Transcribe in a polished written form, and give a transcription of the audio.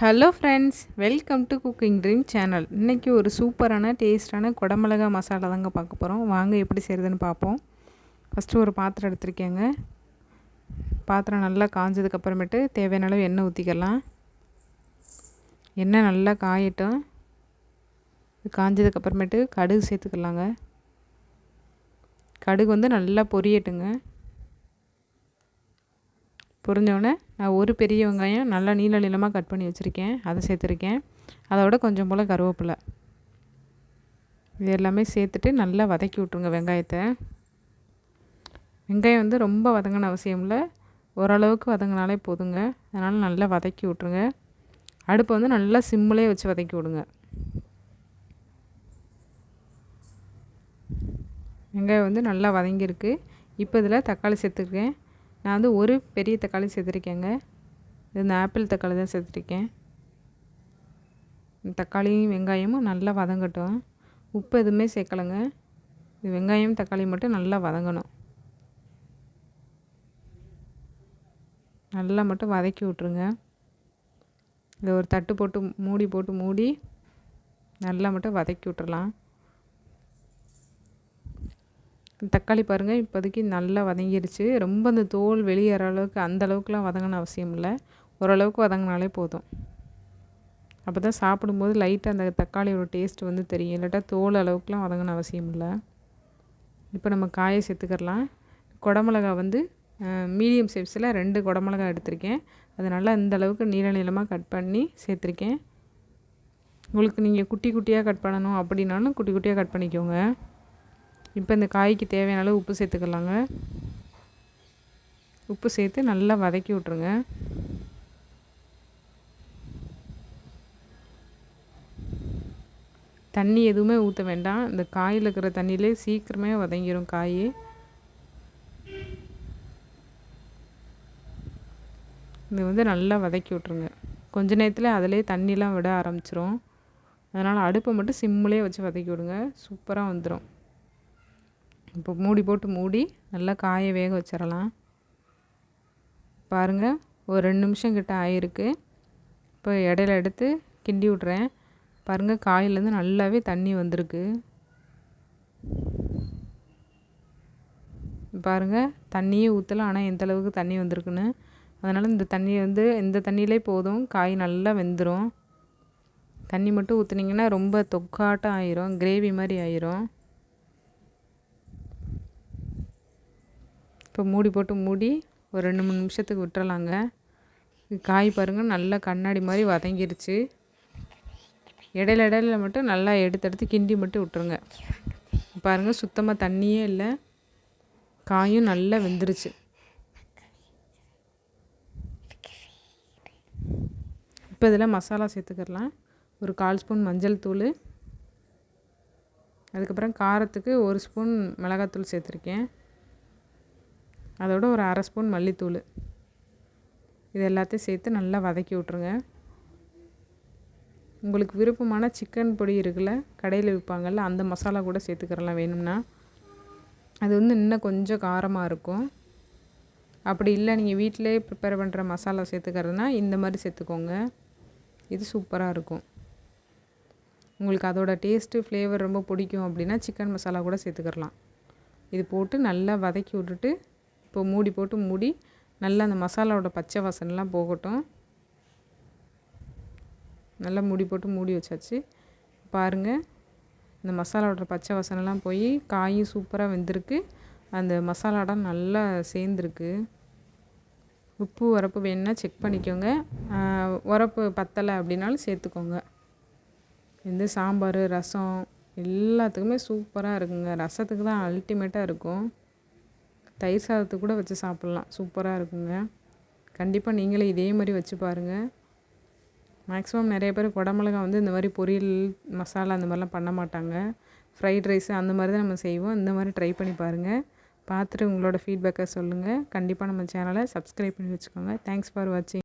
Hello friends, welcome to cooking dream channel. இன்றைக்கி ஒரு சூப்பரான டேஸ்டான குடமிளகா மசாலா தாங்க பார்க்க போகிறோம். வாங்க எப்படி செய்கிறதுன்னு பார்ப்போம். ஃபஸ்ட்டு ஒரு பாத்திரம் எடுத்துருக்கேங்க. பாத்திரம் நல்லா காஞ்சதுக்கப்புறமேட்டு தேவையான அளவு எண்ணெய் ஊற்றிக்கலாம். எண்ணெய் நல்லா காயட்டும். காஞ்சதுக்கப்புறமேட்டு கடுகு சேர்த்துக்கலாங்க. கடுகு வந்து நல்லா பொரியட்டுங்க. பொரிஞ்சோடனே நான் ஒரு பெரிய வெங்காயம் நல்லா நீள நீளமாக கட் பண்ணி வச்சுருக்கேன், அதை சேர்த்துருக்கேன். அதோட கொஞ்சம் போல் கருவேப்பிலை, இது எல்லாமே சேர்த்துட்டு நல்லா வதக்கி விட்ருங்க வெங்காயத்தை. வெங்காயம் வந்து ரொம்ப வதங்கின அவசியம் இல்லை, ஓரளவுக்கு வதங்கினாலே போதுங்க. அதனால் நல்லா வதக்கி விட்ருங்க. அடுப்பை வந்து நல்லா சிம்மிலே வச்சு வதக்கி விடுங்க. வெங்காயம் வந்து நல்லா வதங்கியிருக்கு. இப்போ இதில் தக்காளி சேர்த்துருக்கேன். நான் வந்து ஒரு பெரிய தக்காளி சேர்த்துருக்கேங்க. இது இந்த ஆப்பிள் தக்காளி தான் சேர்த்துருக்கேன். தக்காளியும் வெங்காயமும் நல்லா வதங்கட்டும். உப்பு எதுவுமே சேர்க்கலைங்க. இது வெங்காயம் தக்காளி மட்டும் நல்லா வதங்கணும். நல்லா மட்டும் வதக்கி விட்ருங்க. இதை ஒரு தட்டு போட்டு மூடி நல்லா மட்டும் வதக்கி விட்டுறலாம். தக்காளி பாருங்கள், இப்போதைக்கு நல்லா வதங்கிடுச்சு. ரொம்ப அந்த தோல் வெளியேற அளவுக்கு அந்த அளவுக்குலாம் வதங்கணும் அவசியம் இல்லை, ஓரளவுக்கு வதங்கினாலே போதும். அப்போ தான் சாப்பிடும்போது லைட்டாக அந்த தக்காளியோட டேஸ்ட் வந்து தெரியும். இல்லாட்டா தோல் அளவுக்குலாம் வதங்கணும் அவசியம் இல்லை. இப்போ நம்ம காயை சேர்த்துக்கலாம். குடமிளகா வந்து மீடியம் சைஸில் 2 குடமிளகா எடுத்திருக்கேன். அது நல்லா இந்த அளவுக்கு நீள நீளமாக கட் பண்ணி சேர்த்துருக்கேன். உங்களுக்கு நீங்கள் குட்டி குட்டியாக கட் பண்ணணும் அப்படின்னாலும் குட்டி குட்டியாக கட் பண்ணிக்கோங்க. இப்போ இந்த காய்க்கு தேவையான அளவு உப்பு சேர்த்துக்கலாங்க. உப்பு சேர்த்து நல்லா வதக்கி விட்ருங்க. தண்ணி எதுவுமே ஊற்ற வேண்டாம். இந்த காயில் இருக்கிற தண்ணியிலே சீக்கிரமே வதங்கிடும் காய். இது வந்து நல்லா வதக்கி விட்ருங்க. கொஞ்ச நேரத்தில் அதிலே தண்ணிலாம் விட ஆரம்பிச்சிரும். அதனால் அடுப்பை மட்டும் சிம்மிலே வச்சு வதக்கி விடுங்க, சூப்பராக வந்துடும். இப்போ மூடி நல்லா காயை வேக வச்சிடலாம். பாருங்கள், ஒரு 2 நிமிஷம் கிட்ட ஆகிருக்கு. இப்போ இடையில எடுத்து கிண்டி விட்றேன். பாருங்கள், காயிலேருந்து நல்லாவே தண்ணி வந்திருக்கு. பாருங்கள், தண்ணியே ஊற்றலாம், ஆனால் எந்த அளவுக்கு தண்ணி வந்திருக்குன்னு. அதனால் இந்த தண்ணியை வந்து இந்த தண்ணியிலே போதும், காய் நல்லா வெந்துடும். தண்ணி மட்டும் ஊற்றுனீங்கன்னா ரொம்ப தொக்காட்டம் ஆயிரும், கிரேவி மாதிரி ஆயிரும். இப்போ மூடி ஒரு 2-3 நிமிஷத்துக்கு விட்டுறலாங்க. காய் பாருங்கள், நல்லா கண்ணாடி மாதிரி வதங்கிருச்சு. இடையில மட்டும் நல்லா எடுத்து கிண்டி மட்டும் விட்டுருங்க. பாருங்கள், சுத்தமாக தண்ணியே இல்லை, காயும் நல்லா வெந்துருச்சு. இப்போ இதில் மசாலா சேர்த்துக்கலாம். ஒரு 1/4 ஸ்பூன் மஞ்சள் தூள், அதுக்கப்புறம் காரத்துக்கு 1 ஸ்பூன் மிளகாத்தூள் சேர்த்துருக்கேன். அதோட ஒரு 1/2 ஸ்பூன் மல்லித்தூள், இது எல்லாத்தையும் சேர்த்து நல்லா வதக்கி விட்ருங்க. உங்களுக்கு விருப்பமான சிக்கன் பொடி இருக்குல்ல, கடையில் விற்பாங்கள்ல, அந்த மசாலா கூட சேர்த்துக்கிறலாம் வேணும்னா. அது வந்து இன்னும் கொஞ்சம் காரமாக இருக்கும். அப்படி இல்லை, நீங்கள் வீட்டிலே ப்ரிப்பேர் பண்ணுற மசாலா சேர்த்துக்கிறதுனா இந்த மாதிரி சேர்த்துக்கோங்க. இது சூப்பராக இருக்கும். உங்களுக்கு அதோட டேஸ்ட்டு ஃப்ளேவர் ரொம்ப பிடிக்கும் அப்படின்னா சிக்கன் மசாலா கூட சேர்த்துக்கிறலாம். இது போட்டு நல்லா வதக்கி விட்டுட்டு இப்போ மூடி நல்லா அந்த மசாலாவோட பச்சை வாசனைலாம் போகட்டும். நல்லா மூடி வச்சாச்சு. பாருங்கள், இந்த மசாலாவோட பச்சை வாசனைலாம் போய் காயும் சூப்பராக வெந்திருக்கு. அந்த மசாலாலாம் நல்லா சேர்ந்துருக்கு. உப்பு உரப்பு வேணுன்னா செக் பண்ணிக்கோங்க. உரப்பு பத்தலை அப்படின்னாலும் சேர்த்துக்கோங்க. இந்த சாம்பார், ரசம் எல்லாத்துக்குமே சூப்பராக இருக்குங்க. ரசத்துக்கு தான் அல்டிமேட்டாக இருக்கும். தயிர் சாதத்துக்கு கூட வச்சு சாப்பிட்லாம், சூப்பராக இருக்குங்க. கண்டிப்பாக நீங்களே இதே மாதிரி வச்சு பாருங்கள். மேக்ஸிமம் நிறைய பேர் குடமிளகா வந்து இந்த மாதிரி பொரியல் மசாலா அந்த மாதிரிலாம் பண்ண மாட்டாங்க. ஃப்ரைட் ரைஸு அந்த மாதிரி தான் நம்ம செய்வோம். இந்த மாதிரி ட்ரை பண்ணி பாருங்கள். பார்த்துட்டு உங்களோட ஃபீட்பேக்கை சொல்லுங்கள். கண்டிப்பாக நம்ம சேனலை சப்ஸ்கிரைப் பண்ணி வச்சுக்கோங்க. தேங்க்ஸ் ஃபார் வாட்சிங்.